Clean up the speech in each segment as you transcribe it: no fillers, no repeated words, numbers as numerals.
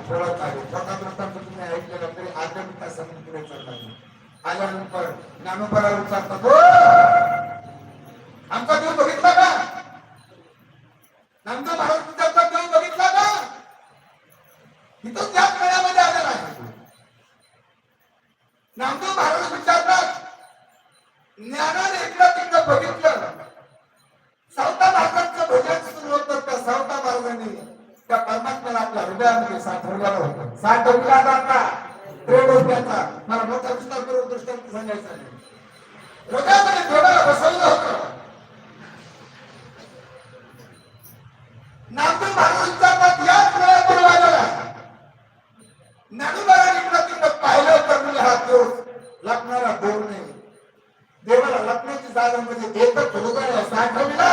खेळत आले. स्वतः वृत्तांत तुम्ही ऐकलेला तरी अर्ध्या मिनिटासाठी पुढे चालला आल्यानंतर ज्ञानोबाला विचारतात, आमचा देव बघितला का? नामदेव महाराज विचारतात, देव बघितला का? इथं त्याच वेळामध्ये आलेला आहे. नामदेव महाराज विचारतात, ज्ञानाने इकडं तिकडं बघितलं. सावता महाराजांचं भजन सुरू होतं. त्या सावता महाराजांनी त्या परमात्म्याला आपल्या हृदयामध्ये साठवलेला होता. साठवला जाता प्रेमोद्याचा मला मोठा विस्तार करून दृष्टांत सांगायचा नाही. हृदयामध्ये देवाला बसवलं होतं. नामदेव महाराज विचारतात, याच वेळापूर्वी आलेला ज्ञानोबाला इकडं तिकडं पाहिलं तर म्हणजे हा देव लपणारा देव नाही. देवाला लपण्याची जागा म्हणजे एकच हृदय साठवला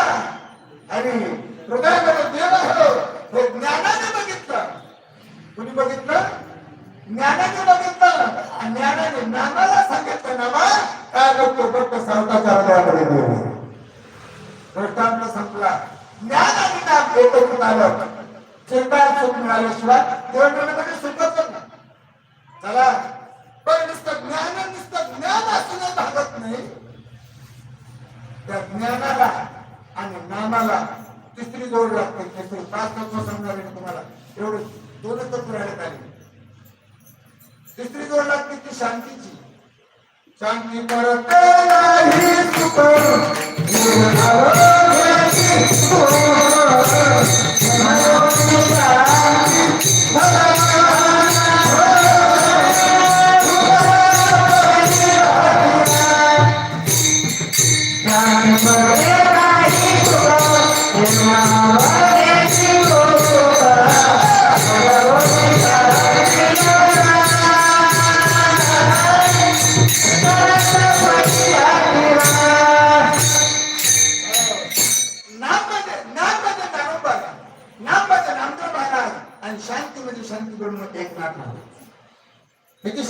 आणि हृदयामध्ये देव आहे हे ज्ञानाने बघितलं. कुणी बघितलं? ज्ञानाने बघितलं. आणि ज्ञानाने नामाला सांगितलं, नामा काय बघतो बघतो सावताच्या हृदयामध्ये देव. दृष्टांत संपला. ज्ञान आणि नाम एकत्रित आलं. चिंता सुख मिळाल्याशिवाय देव मिळण्यामध्ये सुखच नाही. चला पण नुसतं ज्ञान असून भागत नाही. त्या ज्ञानाला आणि नामाला तिसरी जोड लागते. तिसरी 5 तत्व सांगणार आहे तुम्हाला. एवढे 2 तत्व राहण्यात आले. तिसरी जोड लागते ती शांतीची. शांती परत नाही सुख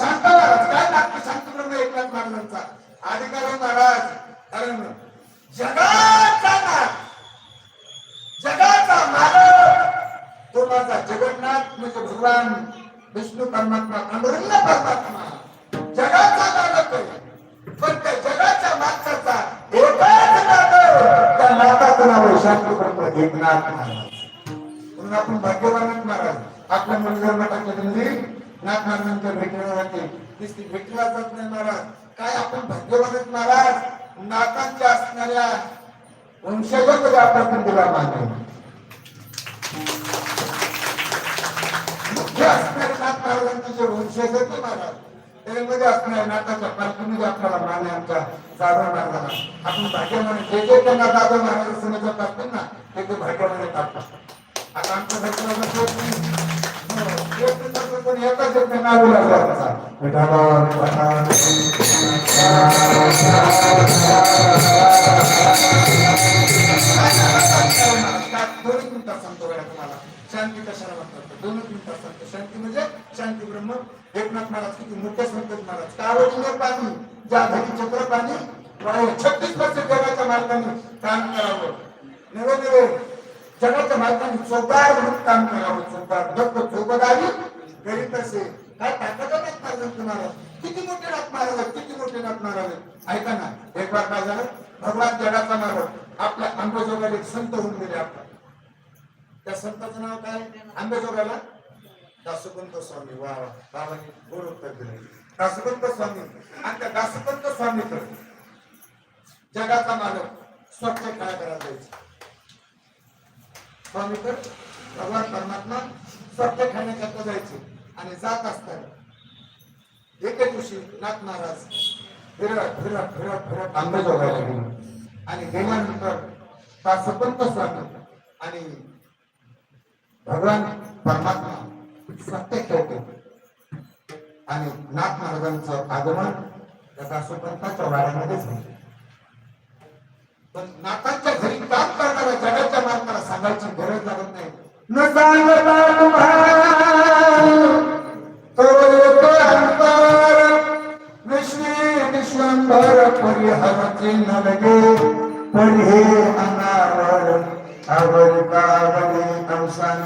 शांत महाराज काय लागतं. शांत ब्रह्म एकनाथ महाराजांचा अधिकार महाराज. कारण जगाचा मालक तो माझा जगन्नाथ म्हणजे भगवान विष्णू परमात्मा पांडुरंग परमात्मा जगाचा मालक आहे. पण त्या जगाच्या मालकाचा एकच नातं, त्या नाताचं नाव आहे शांत ब्रह्म एकनाथ महाराज. म्हणून आपण भाग्यवान महाराज. आपल्या मुलीला मठाच्या नाथ महाराजांच्या भेटीला जाते. ती भेटीला जात नाही महाराज. काय आपण भाग्यवान महाराज. नाथांच्या असणाऱ्या वंशजामध्ये आपण दिला मानतो. मुख्य असणारे नाथ महाराजांचे जे वंशज होते महाराज त्यामध्ये असणाऱ्या नाथाच्या पालखीमध्ये आपल्याला मान आहे. आमच्या जाधव महाराजांना आपण भाग्यवान जे जे त्यांना जाधव महाराज समजत असतील ना ते भाग्यवान टाकतात. आता आमच्या भाग्यवान पण एकच एक नाव लागला शांती कशाला म्हणतात. 2 मिनिटात सांगतो. शांती म्हणजे शांती ब्रह्म एकनाथ महाराज किती मोठे संत महाराज. कावडीने पाणी ज्या घरी चक्र पाणी 36% जगाच्या मार्गाने काम करावं. नवे जगाच्या मार्गाने चौकार म्हणून काम करावं. चौकार दत्त चौबदारी गरीब असे काय ताकद नाथ तुम्हाला. किती मोठे नाथ महाराज, किती मोठे नाथ महाराज. ऐका ना, एक बार काय झालं. भगवान जगाचा मालक आपल्या अंबेजोगाला एक संत होऊन गेले. आपला त्या संताचं नाव काय? अंबेजोगाला दासोपंत स्वामी. वा वा बाबांनी गोड उत्तर दिले. दासोपंत स्वामी. आणि त्या दासोपंत स्वामी तर जगाचा मालक स्वच्छ काय करायला जायचं. स्वामी तर भगवान परमात्मा स्वच्छ खाण्याकरता जायचे. आणि जात असताना एके दिवशी नाथ महाराज फिरत अंबेजोगाला गेले. आणि गेल्यानंतर दासोपंत स्वामी आणि भगवान परमात्मा सत्य ठेवते. आणि नाथ महाराजांचं आगमन त्या दासोपंताच्या वाड्यामध्ये झालं. पण नाथांच्या घरी काम करणाऱ्या जगाच्या मालकाला सांगायची गरज लागत नाही. न सांगता तुम्हाला तो अंतर विश्वंभर परिहरचे न लगे पढे अनावर अवर कावले अवसान